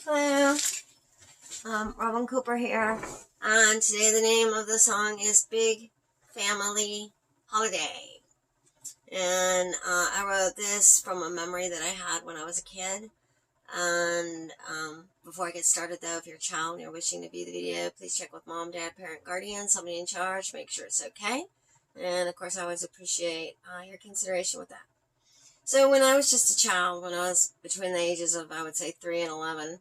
Hello, Robin Cooper here, and today the name of the song is Big Family Holiday. And I wrote this from a memory that I had when I was a kid. And before I get started though, if you're a child and you're wishing to view the video, please check with mom, dad, parent, guardian, somebody in charge, make sure it's okay. And of course I always appreciate your consideration with that. So when I was just a child, when I was between the ages of, I would say, 3 and 11,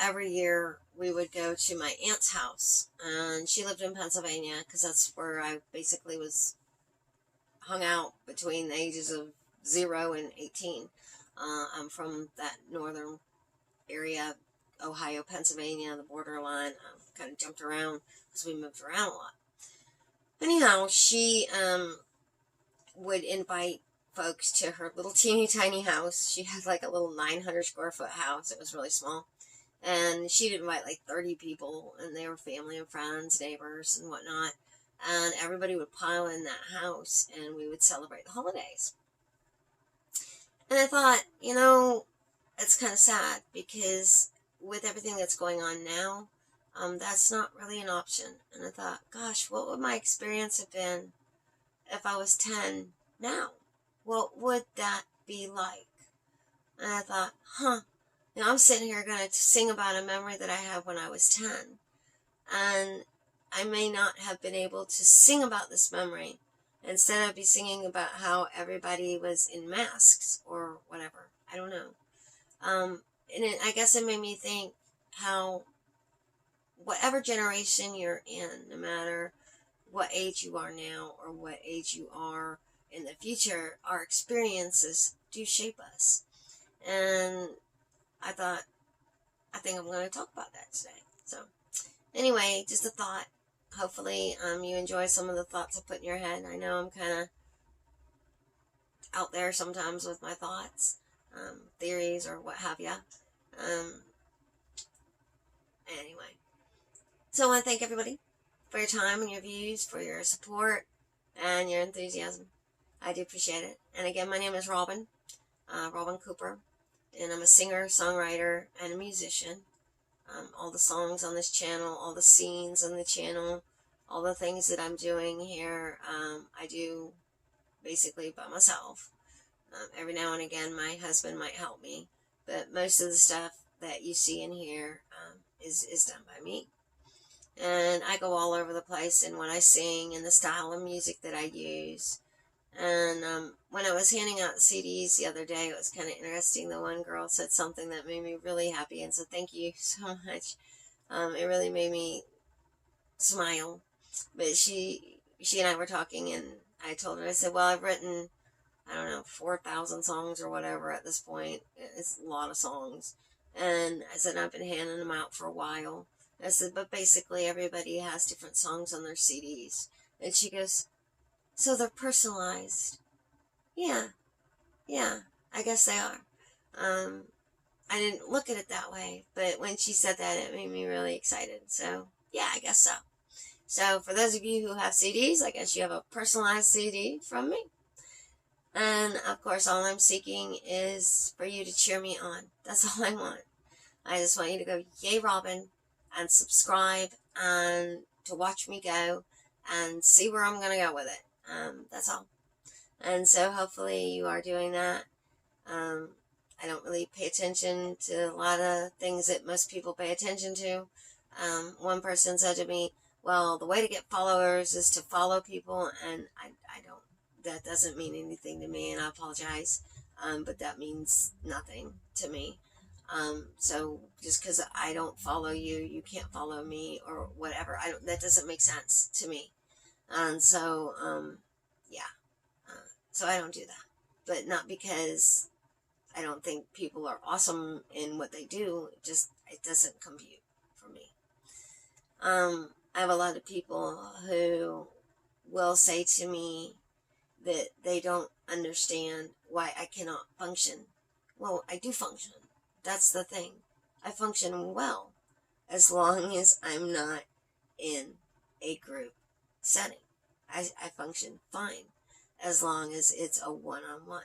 every year we would go to my aunt's house, and she lived in Pennsylvania because that's where I basically was hung out between the ages of 0 and 18. I'm from that northern area, Ohio, Pennsylvania, the borderline. Kind of jumped around because we moved around a lot. Anyhow, she would invite folks to her little teeny tiny house. She had like a little 900 square foot house. It was really small. And she'd invite like 30 people, and they were family and friends, neighbors and whatnot. And everybody would pile in that house, and we would celebrate the holidays. And I thought, it's kind of sad because with everything that's going on now, that's not really an option. And I thought, gosh, what would my experience have been if I was 10 now? What would that be like? And I thought, I'm sitting here going to sing about a memory that I had when I was 10. And I may not have been able to sing about this memory. Instead, I'd be singing about how everybody was in masks or whatever. I don't know. I guess it made me think how whatever generation you're in, no matter what age you are now or what age you are in the future, our experiences do shape us. And I think I'm going to talk about that today. So anyway, just a thought. Hopefully you enjoy some of the thoughts I put in your head. I know I'm kind of out there sometimes with my thoughts, theories or what have you. Anyway, so I want to thank everybody for your time and your views, for your support and your enthusiasm. I do appreciate it. And again, my name is Robin Cooper, and I'm a singer, songwriter, and a musician. All the songs on this channel, all the scenes on the channel, all the things that I'm doing here, I do basically by myself. Every now and again, my husband might help me, but most of the stuff that you see in here is done by me. And I go all over the place in what I sing and the style of music that I use. And when I was handing out the CDs the other day, it was kind of interesting. The one girl said something that made me really happy, and so thank you so much. It really made me smile. But she and I were talking, and I told her, I said, well, I've written, 4,000 songs or whatever at this point. It's a lot of songs. And I said, I've been handing them out for a while. I said, but basically everybody has different songs on their CDs. And she goes, so they're personalized. Yeah, I guess they are. I didn't look at it that way, but when she said that, it made me really excited. So, yeah, I guess so. So, for those of you who have CDs, I guess you have a personalized CD from me. And, of course, all I'm seeking is for you to cheer me on. That's all I want. I just want you to go, yay, Robin, and subscribe, and to watch me go, and see where I'm going to go with it. That's all. And so hopefully you are doing that. I don't really pay attention to a lot of things that most people pay attention to. One person said to me, well, the way to get followers is to follow people, and I don't. That doesn't mean anything to me, and I apologize, but that means nothing to me. So just because I don't follow you, you can't follow me or whatever. That doesn't make sense to me. And so, so I don't do that. But not because I don't think people are awesome in what they do. It doesn't compute for me. I have a lot of people who will say to me that they don't understand why I cannot function. Well, I do function. That's the thing. I function well as long as I'm not in a group setting. I function fine as long as it's a one-on-one.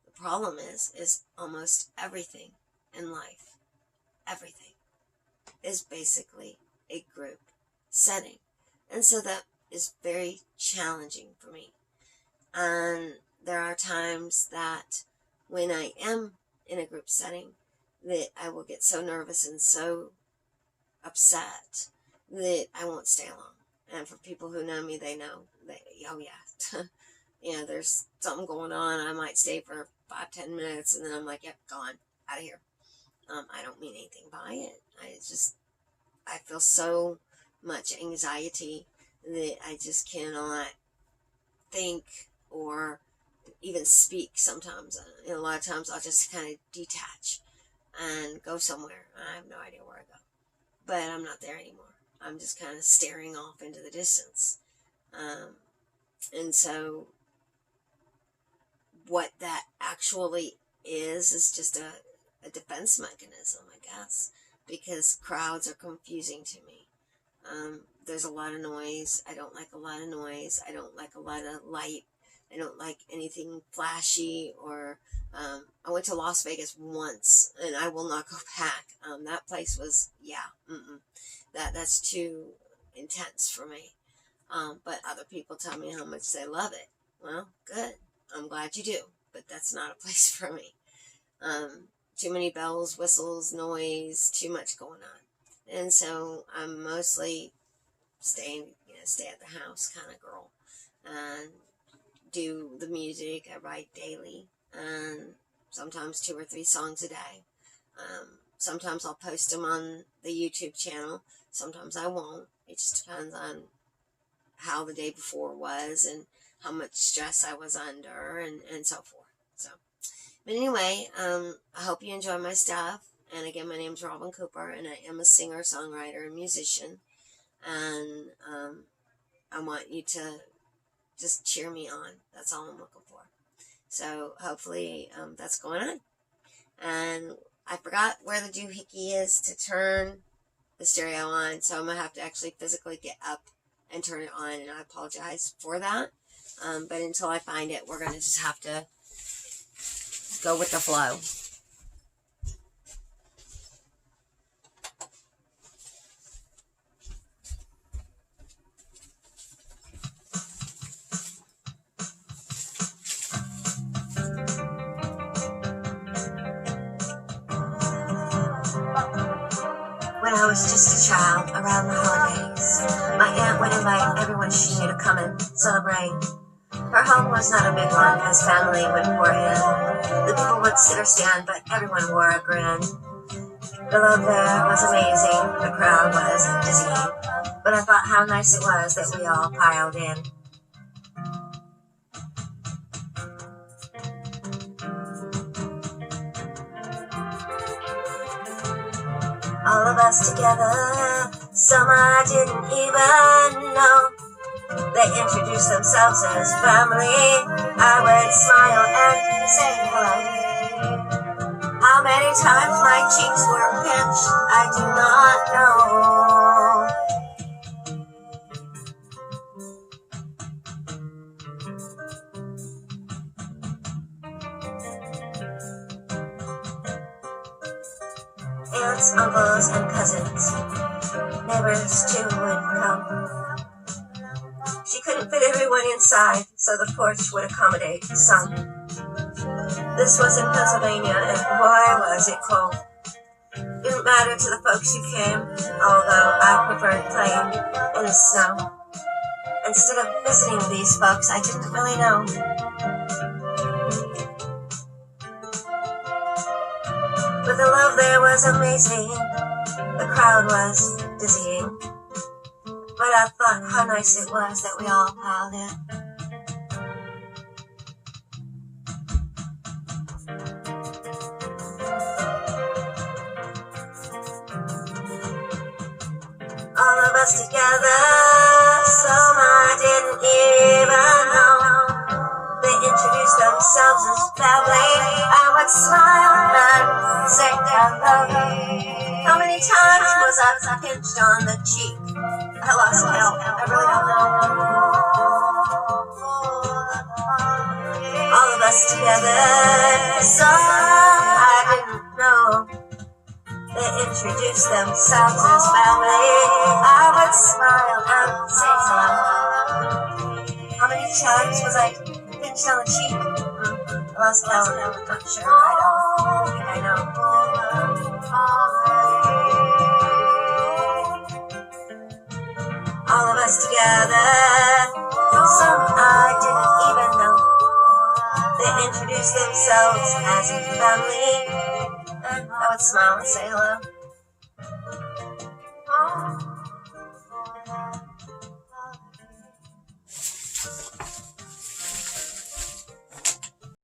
The problem is almost everything in life, everything is basically a group setting. And so that is very challenging for me. And there are times that when I am in a group setting that I will get so nervous and so upset that I won't stay long. And for people who know me, they know that, oh yeah, yeah, there's something going on. I might stay for 5-10 minutes and then I'm like, yep, gone, out of here. I don't mean anything by it. I feel so much anxiety that I just cannot think or even speak sometimes. A lot of times I'll just kind of detach and go somewhere. I have no idea where I go. But I'm not there anymore. I'm just kind of staring off into the distance. And so what that actually is just a defense mechanism, I guess, because crowds are confusing to me. There's a lot of noise. I don't like a lot of noise. I don't like a lot of light. I don't like anything flashy or I went to Las Vegas once and I will not go back. That place was, that's too intense for me. But other people tell me how much they love it. Well, good. I'm glad you do, but that's not a place for me. Too many bells, whistles, noise, too much going on. And so I'm mostly stay at the house kind of girl and do the music. I write daily and sometimes 2 or 3 songs a day. Sometimes I'll post them on the YouTube channel. Sometimes I won't. It just depends on how the day before was and how much stress I was under and so forth. So, but anyway, I hope you enjoy my stuff. And again, my name's Robin Cooper, and I am a singer, songwriter, and musician. And I want you to just cheer me on. That's all I'm looking for. So hopefully that's going on. And I forgot where the doohickey is to turn the stereo on, so I'm going to have to actually physically get up and turn it on, and I apologize for that. But until I find it, we're going to just have to go with the flow. When I was just a child, around the holidays, my aunt would invite everyone she knew to come and celebrate. Her home was not a big one, as family would pour in. The people would sit or stand, but everyone wore a grin. The love there was amazing, the crowd was dizzying, but I thought how nice it was that we all piled in. All of us together, some I didn't even know. They introduced themselves as family. I would smile and say hello. How many times my cheeks were pinched, I do not know. Aunts, uncles, and cousins, neighbors too would come. She couldn't fit everyone inside, so the porch would accommodate some. This was in Pennsylvania, and boy was it cold. Didn't matter to the folks who came, although I preferred playing in the snow. Instead of visiting these folks I didn't really know. But the love there was amazing, the crowd was dizzying. But I thought how nice it was that we all piled in. All of us together, some I didn't even know. They introduced themselves as family. I would smile and say hello. How many times was I pinched on the cheek? I lost count. I really don't know. All of us together, some I didn't know. They introduced themselves as family. I would smile and say hello. How many times was I pinched on the cheek? I lost count. I'm not sure. I don't think I know. All of us together. Some I didn't even know. They introduced themselves as a family. And I would smile and say hello.